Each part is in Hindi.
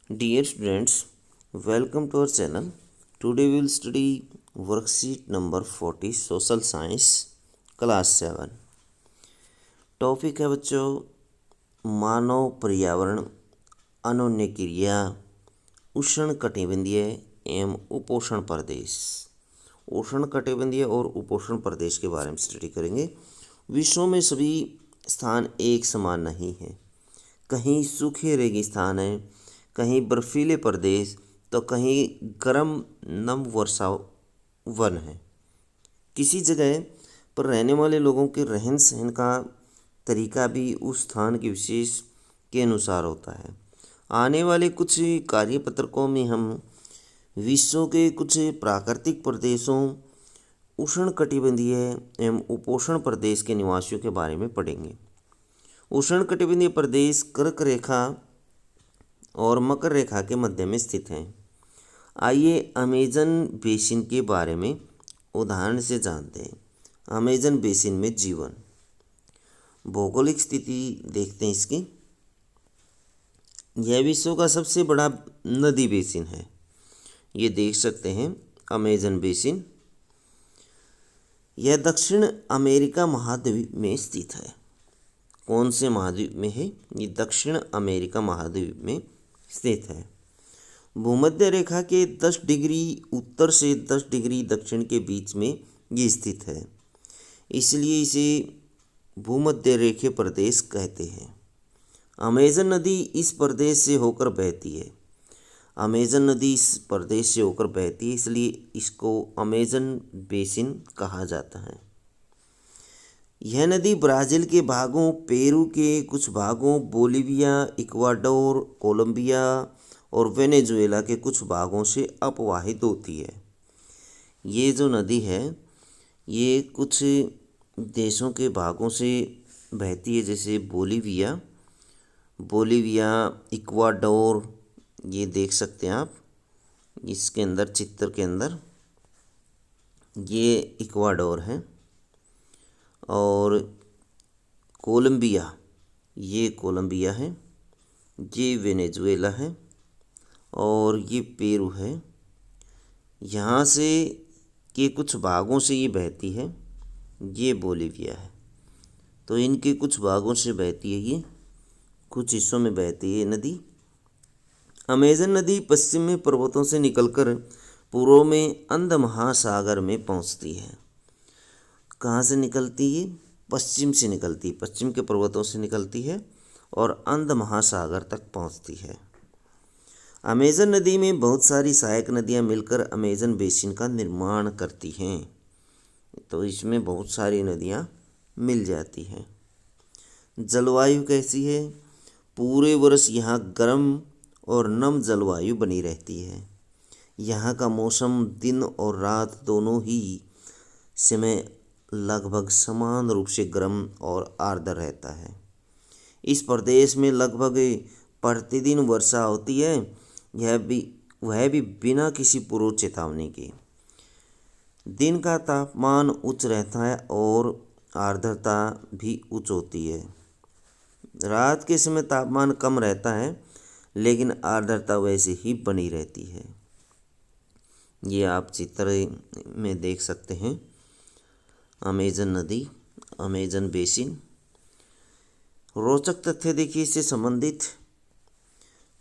Dear students, welcome to our channel. Today we will study worksheet number 40 Social Science Class 7. Topic है बच्चों मानव पर्यावरण अनोन्य क्रिया उष्ण कटिबंधीय एवं उपोष्ण प्रदेश। उष्ण कटिबंधीय और उपोष्ण प्रदेश के बारे में स्टडी करेंगे। विश्व में सभी स्थान एक समान नहीं हैं। कहीं सूखे रेगिस्तान हैं, कहीं बर्फीले प्रदेश तो कहीं गर्म नम वर्षा वन है। किसी जगह पर रहने वाले लोगों के रहन सहन का तरीका भी उस स्थान के विशेष के अनुसार होता है। आने वाले कुछ कार्यपत्रकों में हम विश्व के कुछ प्राकृतिक प्रदेशों उष्णकटिबंधीय एवं उपोष्ण प्रदेश के निवासियों के बारे में पढ़ेंगे। उष्णकटिबंधीय प्रदेश कर्क रेखा और मकर रेखा के मध्य में स्थित हैं। आइए अमेजन बेसिन के बारे में उदाहरण से जानते हैं। अमेजन बेसिन में जीवन, भौगोलिक स्थिति देखते हैं इसकी। यह विश्व का सबसे बड़ा नदी बेसिन है। ये देख सकते हैं अमेजन बेसिन। यह दक्षिण अमेरिका महाद्वीप में स्थित है। कौन से महाद्वीप में है? ये दक्षिण अमेरिका महाद्वीप में स्थित है। भूमध्य रेखा के 10 डिग्री उत्तर से 10 डिग्री दक्षिण के बीच में ये स्थित है, इसलिए इसे भूमध्य रेखीय प्रदेश कहते हैं। अमेजन नदी इस प्रदेश से होकर बहती है। अमेजन नदी इस प्रदेश से होकर बहती है, इसलिए इसको अमेजन बेसिन कहा जाता है। यह नदी ब्राज़ील के भागों, पेरू के कुछ भागों, बोलीविया, इक्वाडोर, कोलंबिया और वेनेजुएला के कुछ भागों से अपवाहित होती है। ये जो नदी है ये कुछ देशों के भागों से बहती है, जैसे बोलीविया, इक्वाडोर। ये देख सकते हैं आप इसके अंदर, चित्र के अंदर ये इक्वाडोर है। और कोलंबिया, ये कोलंबिया है। ये वेनेजुएला है और ये पेरू है। यहाँ से के कुछ भागों से ये बहती है। ये बोलीविया है। तो इनके कुछ भागों से बहती है, ये कुछ हिस्सों में बहती है नदी। अमेजन नदी पश्चिम में पर्वतों से निकलकर पूर्व में अंध महासागर में पहुँचती है। कहाँ से निकलती है? पश्चिम से निकलती है, पश्चिम के पर्वतों से निकलती है और अंध महासागर तक पहुँचती है। अमेजन नदी में बहुत सारी सहायक नदियाँ मिलकर अमेजन बेसिन का निर्माण करती हैं। तो इसमें बहुत सारी नदियाँ मिल जाती हैं। जलवायु कैसी है? पूरे वर्ष यहाँ गर्म और नम जलवायु बनी रहती है। यहाँ का मौसम दिन और रात दोनों ही समय लगभग समान रूप से गर्म और आर्द्र रहता है। इस प्रदेश में लगभग प्रतिदिन वर्षा होती है, वह भी बिना किसी पूर्व चेतावनी के। दिन का तापमान उच्च रहता है और आर्द्रता भी उच्च होती है। रात के समय तापमान कम रहता है, लेकिन आर्द्रता वैसे ही बनी रहती है। ये आप चित्र में देख सकते हैं अमेजन नदी, अमेजन बेसिन। रोचक तथ्य देखिए इससे संबंधित।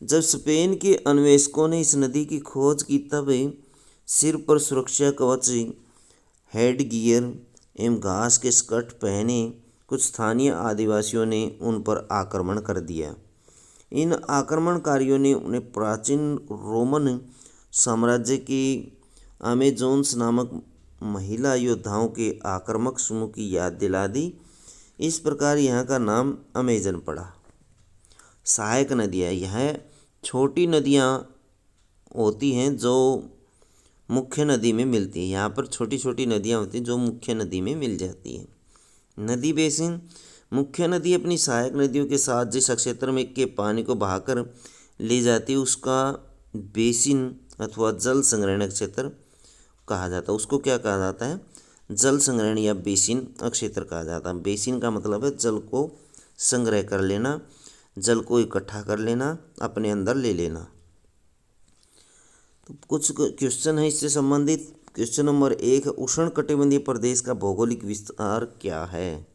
जब स्पेन के अन्वेषकों ने इस नदी की खोज की, तब सिर पर सुरक्षा कवच, हेड गियर एवं घास के स्कर्ट पहने कुछ स्थानीय आदिवासियों ने उन पर आक्रमण कर दिया। इन आक्रमणकारियों ने उन्हें प्राचीन रोमन साम्राज्य के अमेजोन्स नामक महिला योद्धाओं के आक्रामक समूह की याद दिला दी। इस प्रकार यहाँ का नाम अमेजन पड़ा। सहायक नदियाँ, यह छोटी नदियाँ होती हैं जो मुख्य नदी में मिलती हैं। यहाँ पर छोटी छोटी नदियाँ होती हैं जो मुख्य नदी में मिल जाती हैं। नदी बेसिन, मुख्य नदी अपनी सहायक नदियों के साथ जिस क्षेत्र में के पानी को बहाकर ले जाती है उसका बेसिन अथवा जल संग्रहण क्षेत्र कहा जाता है। उसको क्या कहा जाता है? जल संग्रहण या बेसिन क्षेत्र कहा जाता है। बेसिन का मतलब है जल को संग्रह कर लेना, जल को इकट्ठा कर लेना, अपने अंदर ले लेना। तो कुछ क्वेश्चन है इससे संबंधित। क्वेश्चन नंबर 1, उष्णकटिबंधीय प्रदेश का भौगोलिक विस्तार क्या है?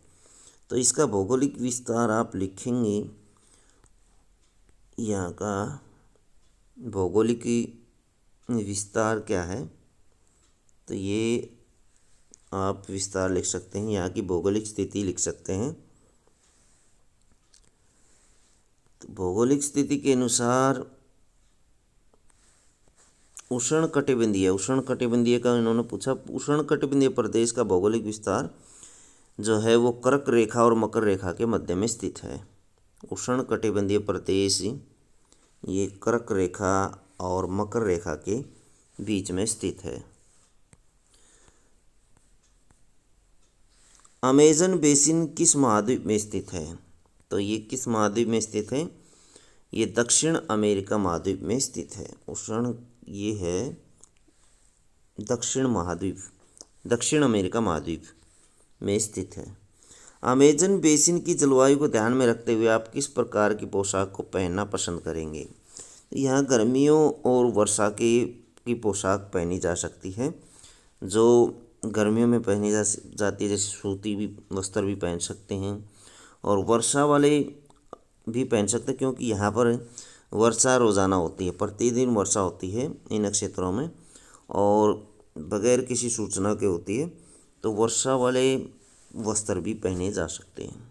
तो इसका भौगोलिक विस्तार आप लिखेंगे, यहाँ का भौगोलिक विस्तार क्या है? तो ये आप विस्तार लिख सकते हैं, यहाँ की भौगोलिक स्थिति लिख सकते हैं। तो भौगोलिक स्थिति के अनुसार उष्णकटिबंधीय का इन्होंने पूछा, उष्णकटिबंधीय प्रदेश का भौगोलिक विस्तार जो है वो कर्क रेखा और मकर रेखा के मध्य में स्थित है। उष्णकटिबंधीय प्रदेश ये कर्क रेखा और मकर रेखा के बीच में स्थित है। अमेजन बेसिन किस महाद्वीप में स्थित है? तो ये किस महाद्वीप में स्थित है? ये दक्षिण अमेरिका महाद्वीप में स्थित है। ये है दक्षिण अमेरिका महाद्वीप में स्थित है। अमेजन बेसिन की जलवायु को ध्यान में रखते हुए आप किस प्रकार की पोशाक को पहनना पसंद करेंगे? यहाँ गर्मियों और वर्षा की पोशाक पहनी जा सकती है, जो गर्मियों में पहनी जाती है, जैसे सूती भी वस्त्र भी पहन सकते हैं, और वर्षा वाले भी पहन सकते हैं, क्योंकि यहाँ पर वर्षा रोज़ाना होती है, प्रतिदिन वर्षा होती है इन क्षेत्रों में, और बगैर किसी सूचना के होती है। तो वर्षा वाले वस्त्र भी पहने जा सकते हैं।